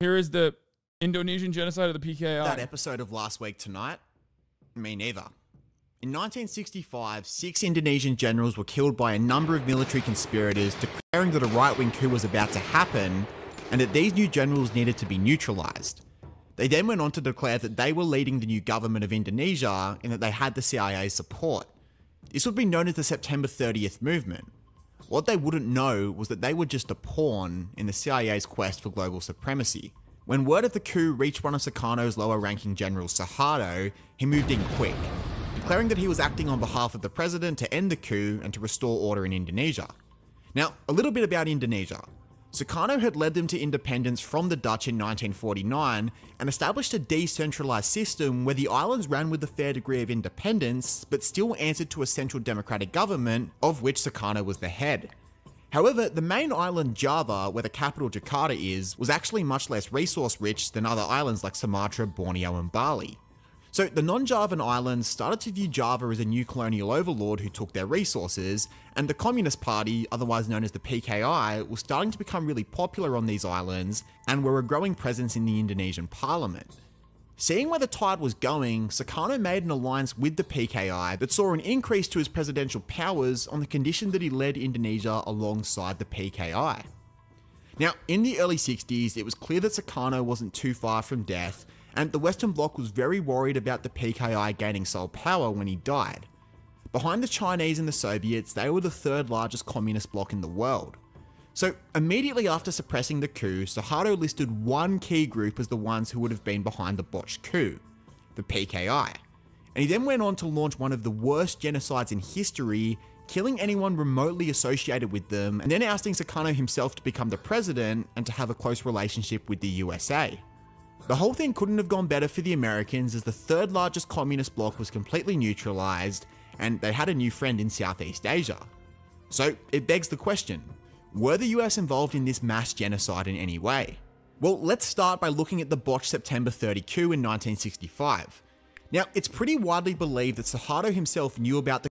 Here is the Indonesian Genocide of the PKI. That episode of Last Week Tonight? Me neither. In 1965, 6 Indonesian generals were killed by a number of military conspirators declaring that a right-wing coup was about to happen and that these new generals needed to be neutralised. They then went on to declare that they were leading the new government of Indonesia and that they had the CIA's support. This would be known as the September 30th movement. What they wouldn't know was that they were just a pawn in the CIA's quest for global supremacy. When word of the coup reached one of Sukarno's lower-ranking generals, Suharto, he moved in quick, declaring that he was acting on behalf of the president to end the coup and to restore order in Indonesia. Now, a little bit about Indonesia. Sukarno had led them to independence from the Dutch in 1949 and established a decentralised system where the islands ran with a fair degree of independence, but still answered to a central democratic government, of which Sukarno was the head. However, the main island, Java, where the capital Jakarta is, was actually much less resource-rich than other islands like Sumatra, Borneo and Bali. So the non-Javan islands started to view Java as a new colonial overlord who took their resources, and the Communist Party, otherwise known as the PKI, was starting to become really popular on these islands and were a growing presence in the Indonesian parliament. Seeing where the tide was going, Sukarno made an alliance with the PKI that saw an increase to his presidential powers on the condition that he led Indonesia alongside the PKI. Now, in the early 60s, it was clear that Sukarno wasn't too far from death, and the Western Bloc was very worried about the PKI gaining sole power when he died. Behind the Chinese and the Soviets, they were the third largest communist bloc in the world. So immediately after suppressing the coup, Suharto listed one key group as the ones who would have been behind the botched coup, the PKI. And he then went on to launch one of the worst genocides in history, killing anyone remotely associated with them, and then ousting Sukarno himself to become the president and to have a close relationship with the USA. The whole thing couldn't have gone better for the Americans, as the third largest communist bloc was completely neutralised and they had a new friend in Southeast Asia. So it begs the question, were the US involved in this mass genocide in any way? Well, let's start by looking at the botched September 30 coup in 1965. Now, it's pretty widely believed that Suharto himself knew about the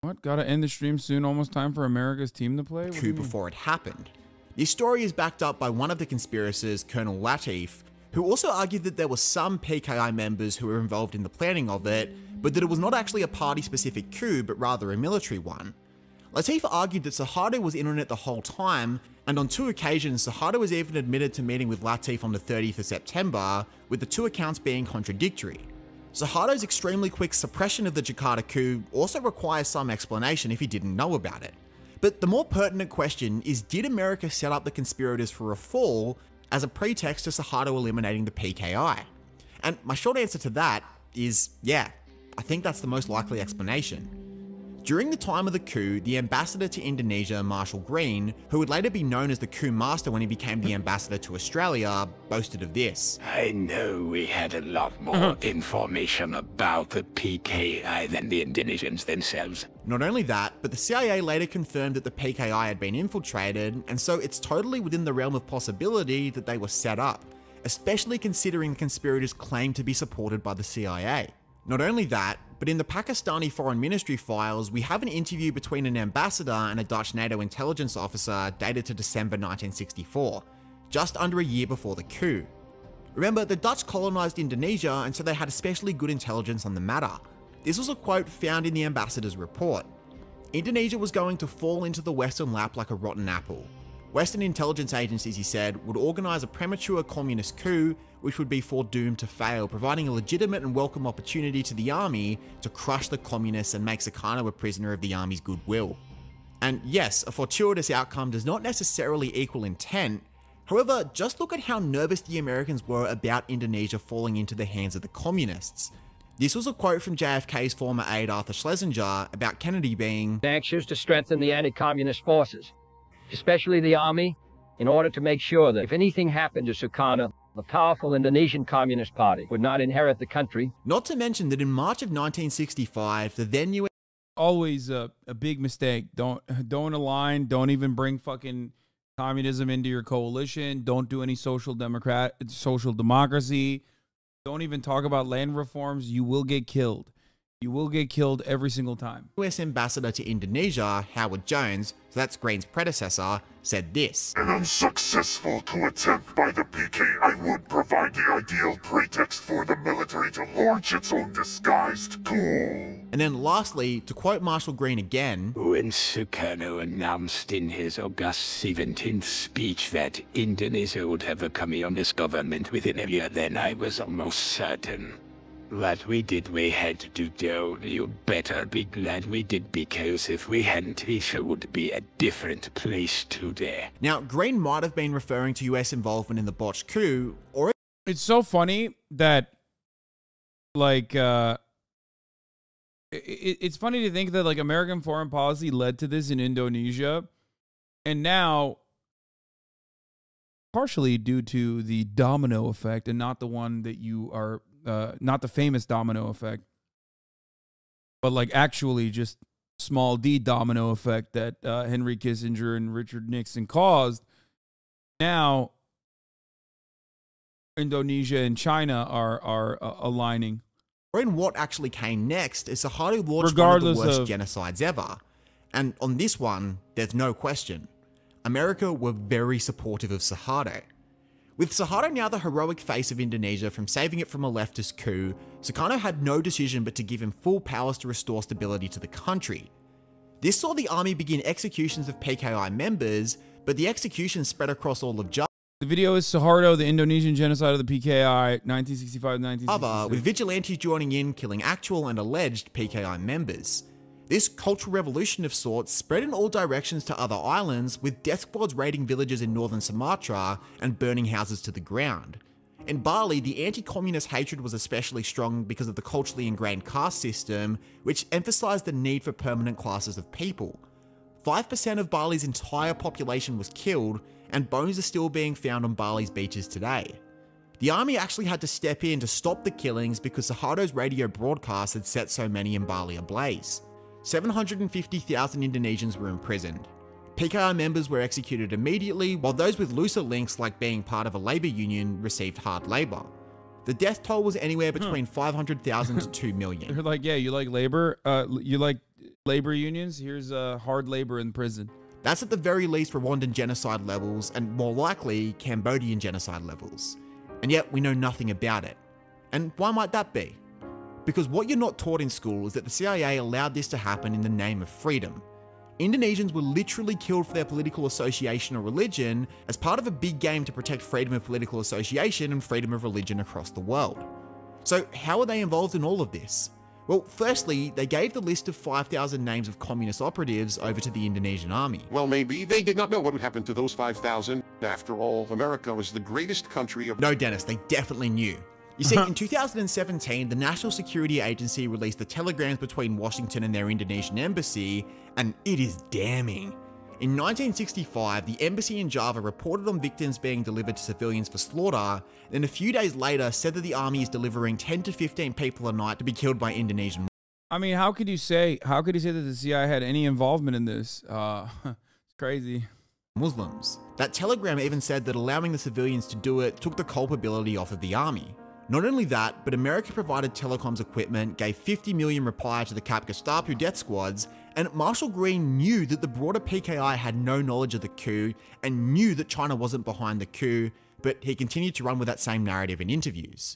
What? Gotta end the stream soon, almost time for America's team to play? coup before it happened. This story is backed up by one of the conspirators, Colonel Latif, who also argued that there were some PKI members who were involved in the planning of it, but that it was not actually a party-specific coup, but rather a military one. Latif argued that Suharto was in on it the whole time, and on 2 occasions, Suharto was even admitted to meeting with Latif on the 30th of September, with the 2 accounts being contradictory. Suharto's extremely quick suppression of the Jakarta coup also requires some explanation if he didn't know about it. But the more pertinent question is, did America set up the conspirators for a fall as a pretext to Suharto eliminating the PKI? And my short answer to that is, yeah, I think that's the most likely explanation. During the time of the coup, the ambassador to Indonesia, Marshall Green, who would later be known as the coup master when he became the ambassador to Australia, boasted of this. I know we had a lot more information about the PKI than the Indonesians themselves. Not only that, but the CIA later confirmed that the PKI had been infiltrated, and so it's totally within the realm of possibility that they were set up, especially considering the conspirators claimed to be supported by the CIA. Not only that, but in the Pakistani Foreign Ministry files, we have an interview between an ambassador and a Dutch NATO intelligence officer dated to December 1964, just under a year before the coup. Remember, the Dutch colonised Indonesia, and so they had especially good intelligence on the matter. This was a quote found in the ambassador's report. Indonesia was going to fall into the Western lap like a rotten apple. Western intelligence agencies, he said, would organise a premature communist coup which would be foredoomed to fail, providing a legitimate and welcome opportunity to the army to crush the communists and make Sukarno a prisoner of the army's goodwill. And yes, a fortuitous outcome does not necessarily equal intent. However, just look at how nervous the Americans were about Indonesia falling into the hands of the communists. This was a quote from JFK's former aide Arthur Schlesinger about Kennedy being anxious to strengthen the anti-communist forces, especially the army, in order to make sure that if anything happened to Sukarno, the powerful Indonesian Communist Party would not inherit the country. Not to mention that in March of 1965, the then US... Always a big mistake. Don't align. Don't even bring fucking communism into your coalition. Don't do any social democracy. Don't even talk about land reforms. You will get killed. You will get killed every single time. US ambassador to Indonesia, Howard Jones, so that's Green's predecessor, said this. An unsuccessful coup attempt by the PKI would provide the ideal pretext for the military to launch its own disguised coup. And then lastly, to quote Marshall Green again, when Suharto announced in his August 17th speech that Indonesia would have a communist government within a year, then I was almost certain. What we did, we had to do. You better be glad we did, because if we hadn't, Asia would be a different place today. Now, Green might have been referring to US involvement in the botched coup, or it's so funny that, like, it's funny to think that, like, American foreign policy led to this in Indonesia, and now, partially due to the domino effect, and not the one that you are, not the famous domino effect, but like actually just small d domino effect that Henry Kissinger and Richard Nixon caused. Now, Indonesia and China are aligning. in what actually came next is Suharto launched one of the worst genocides ever. And on this one, there's no question. America were very supportive of Suharto. With Suharto now the heroic face of Indonesia from saving it from a leftist coup, Sukarno had no decision but to give him full powers to restore stability to the country. This saw the army begin executions of PKI members, but the executions spread across all of Java. The video is Suharto, the Indonesian Genocide of the PKI, 1965-1966. With vigilantes joining in, killing actual and alleged PKI members. This cultural revolution of sorts spread in all directions to other islands, with death squads raiding villages in northern Sumatra and burning houses to the ground. In Bali, the anti-communist hatred was especially strong because of the culturally ingrained caste system, which emphasized the need for permanent classes of people. 5% of Bali's entire population was killed, and bones are still being found on Bali's beaches today. The army actually had to step in to stop the killings because Suharto's radio broadcast had set so many in Bali ablaze. 750,000 Indonesians were imprisoned. PKI members were executed immediately, while those with looser links like being part of a labour union received hard labour. The death toll was anywhere between 500,000 to 2 million. They're like, yeah, you like labor? You like labor unions? Here's hard labor in prison. That's at the very least Rwandan genocide levels, and more likely Cambodian genocide levels. And yet we know nothing about it. And why might that be? Because what you're not taught in school is that the CIA allowed this to happen in the name of freedom. Indonesians were literally killed for their political association or religion as part of a big game to protect freedom of political association and freedom of religion across the world. So how are they involved in all of this? Well, firstly, they gave the list of 5,000 names of communist operatives over to the Indonesian army. Well, maybe they did not know what would happen to those 5,000. After all, America was the greatest country of— No, Dennis, they definitely knew. You see, in 2017, the National Security Agency released the telegrams between Washington and their Indonesian embassy, and it is damning. In 1965, the embassy in Java reported on victims being delivered to civilians for slaughter, and a few days later said that the army is delivering 10 to 15 people a night to be killed by Indonesian. I mean, how could you say that the CIA had any involvement in this? It's crazy. Muslims. That telegram even said that allowing the civilians to do it took the culpability off of the army. Not only that, but America provided telecoms equipment, gave 50 million reply to the Cap Gestapo death squads, and Marshall Green knew that the broader PKI had no knowledge of the coup and knew that China wasn't behind the coup, but he continued to run with that same narrative in interviews.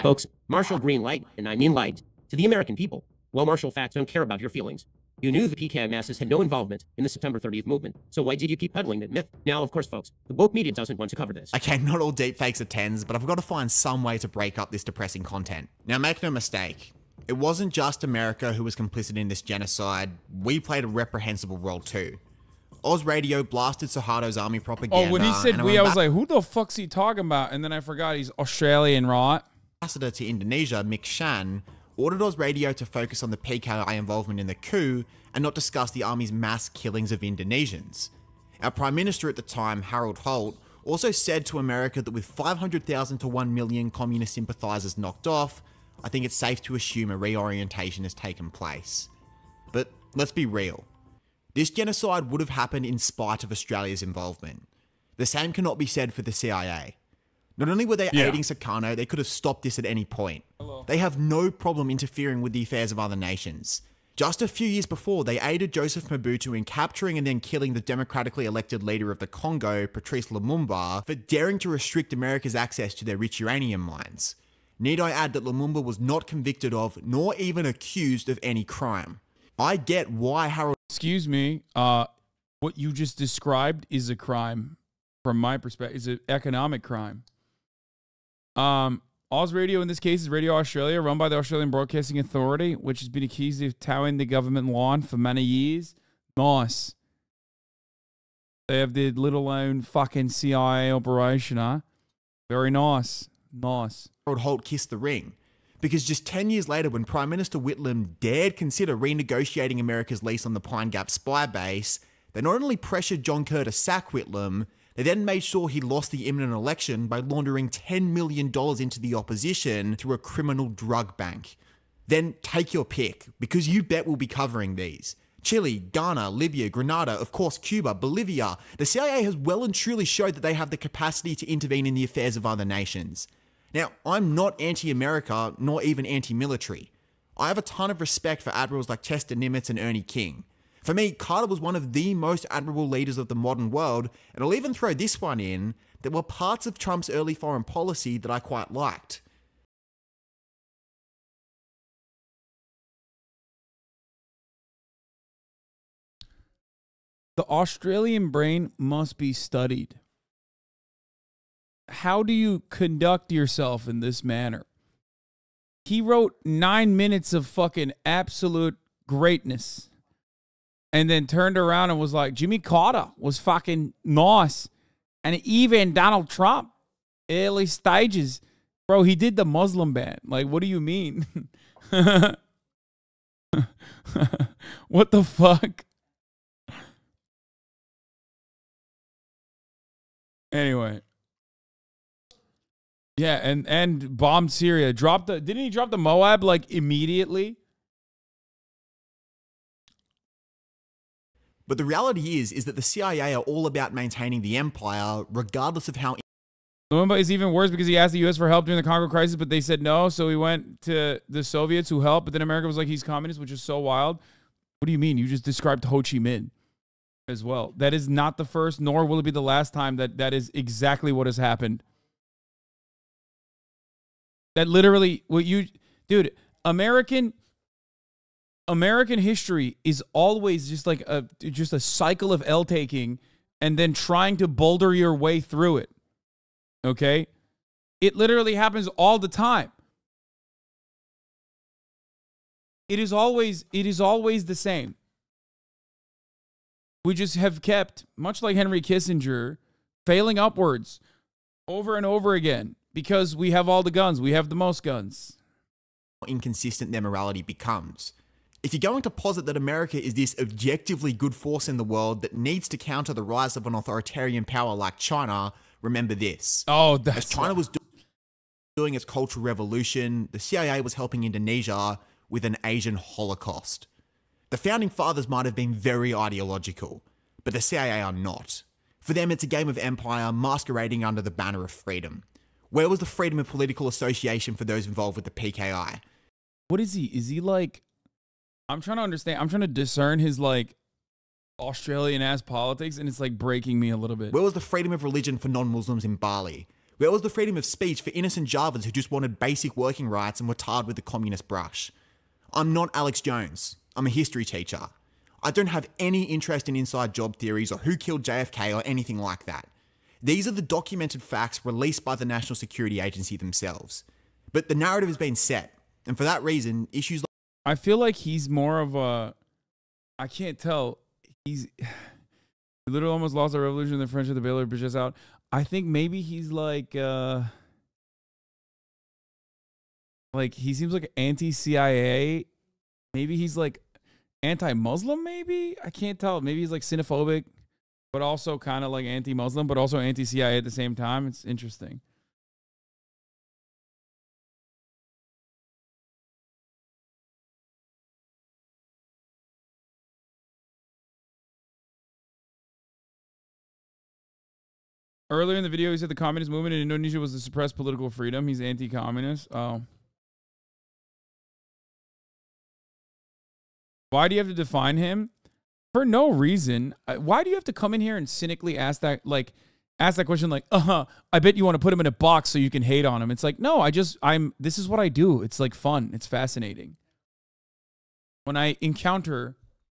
Folks, Marshall Green lied, and I mean lied, to the American people. Well, Marshall, facts don't care about your feelings. You knew the PKI masses had no involvement in the September 30th movement, so why did you keep peddling that myth? Now, of course, folks, the woke media doesn't want to cover this. Okay, not all deepfakes are 10s, but I've got to find some way to break up this depressing content. Now, make no mistake, it wasn't just America who was complicit in this genocide. We played a reprehensible role too. Oz Radio blasted Suharto's army propaganda. Oh, when he said we, I was like, who the fuck's he talking about? And then I forgot he's Australian, right? Ambassador to Indonesia, Mick Shan, ordered Oz Radio to focus on the PKI involvement in the coup and not discuss the army's mass killings of Indonesians. Our Prime Minister at the time, Harold Holt, also said to America that with 500,000 to 1 million communist sympathizers knocked off, I think it's safe to assume a reorientation has taken place. But let's be real. This genocide would have happened in spite of Australia's involvement. The same cannot be said for the CIA. Not only were they aiding Sukarno, they could have stopped this at any point. Hello. they have no problem interfering with the affairs of other nations. Just a few years before, they aided Joseph Mobutu in capturing and then killing the democratically elected leader of the Congo, Patrice Lumumba, for daring to restrict America's access to their rich uranium mines. Need I add that Lumumba was not convicted of, nor even accused of any crime. I get why Harold... Excuse me, what you just described is a crime. From my perspective, is an economic crime. Oz Radio in this case is Radio Australia, run by the Australian Broadcasting Authority, which has been accused of towing the government line for many years. Nice. They have their little own fucking CIA operation, huh? Very nice. Nice. Harold Holt kissed the ring. Because just 10 years later, when Prime Minister Whitlam dared consider renegotiating America's lease on the Pine Gap spy base, they not only pressured John Kerr to sack Whitlam, they then made sure he lost the imminent election by laundering $10 million into the opposition through a criminal drug bank. Then take your pick, because you bet we'll be covering these. Chile, Ghana, Libya, Grenada, of course Cuba, Bolivia. The CIA has well and truly showed that they have the capacity to intervene in the affairs of other nations. Now, I'm not anti-America, nor even anti-military. I have a ton of respect for admirals like Chester Nimitz and Ernie King. For me, Carter was one of the most admirable leaders of the modern world, and I'll even throw this one in, there were parts of Trump's early foreign policy that I quite liked. The Australian brain must be studied. How do you conduct yourself in this manner? He wrote 9 minutes of fucking absolute greatness. And then turned around and was like, Jimmy Carter was fucking nice. And even Donald Trump, early stages. Bro, he did the Muslim ban. Like, what do you mean? What the fuck? Anyway. Yeah, and bombed Syria. Didn't he drop the Moab like immediately? But the reality is that the CIA are all about maintaining the empire, regardless of how... Lumumba is even worse because he asked the U.S. for help during the Congo crisis, but they said no, so he went to the Soviets who helped, but then America was like, he's communist, which is so wild. What do you mean? You just described Ho Chi Minh as well. That is not the first, nor will it be the last time that is exactly what has happened. That literally, dude, American history is always just like a cycle of L taking and then trying to boulder your way through it. Okay? It literally happens all the time. It is always the same. We just have kept, much like Henry Kissinger, failing upwards over and over again because we have all the guns. We have the most guns. Inconsistent their morality becomes. If you're going to posit that America is this objectively good force in the world that needs to counter the rise of an authoritarian power like China, remember this. Oh, that's... As China was doing its cultural revolution, the CIA was helping Indonesia with an Asian Holocaust. The founding fathers might have been very ideological, but the CIA are not. For them, it's a game of empire masquerading under the banner of freedom. Where was the freedom of political association for those involved with the PKI? What is he? Is he like... I'm trying to understand. I'm trying to discern his like Australian-ass politics, and it's like breaking me a little bit. Where was the freedom of religion for non-Muslims in Bali? Where was the freedom of speech for innocent Javas who just wanted basic working rights and were tarred with the communist brush? I'm not Alex Jones. I'm a history teacher. I don't have any interest in inside job theories or who killed JFK or anything like that. These are the documented facts released by the National Security Agency themselves. But the narrative has been set, and for that reason, issues like... I feel like he's more of a... I can't tell. He literally almost lost the revolution. The French of the Baylor just out. I think maybe he's like he seems like anti-CIA. Maybe he's like anti-Muslim, maybe? I can't tell. Maybe he's like xenophobic, but also kind of like anti-Muslim, but also anti-CIA at the same time. It's interesting. Earlier in the video, he said the communist movement in Indonesia was to suppress political freedom. He's anti-communist. Oh. Why do you have to define him? For no reason. Why do you have to come in here and cynically ask that question like, I bet you want to put him in a box so you can hate on him. It's like, no, this is what I do. It's like fun. It's fascinating. When I encounter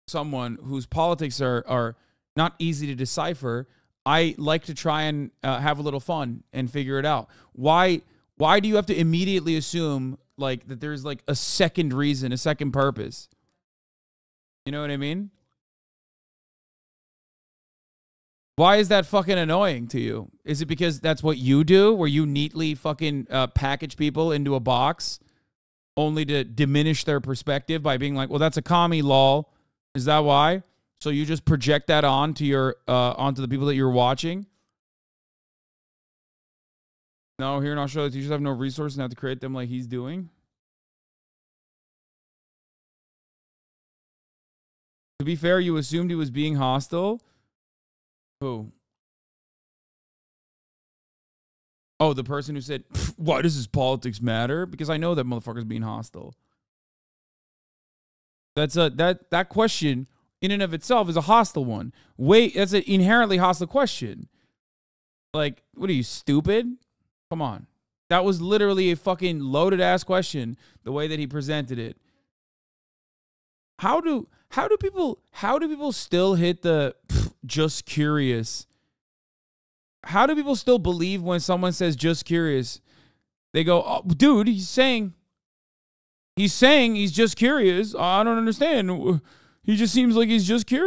someone whose politics are not easy to decipher, I like to try and have a little fun and figure it out. Why do you have to immediately assume like that there's like a second reason, a second purpose? You know what I mean? Why is that fucking annoying to you? Is it because that's what you do, where you neatly fucking package people into a box only to diminish their perspective by being like, well, that's a commie, lol. Is that why? So you just project that onto the people that you're watching? No, here in Australia, teachers have no resources and have to create them like he's doing. To be fair, you assumed he was being hostile. Who? Oh, the person who said, why does his politics matter? Because I know that motherfucker's being hostile. That question in and of itself is a hostile one. Wait, that's an inherently hostile question. Like, what are you, stupid? Come on. That was literally a fucking loaded ass question, the way that he presented it. How do people still hit the just curious? How do people still believe when someone says just curious? They go, oh, dude, he's saying he's just curious. I don't understand. He just seems like he's just curious.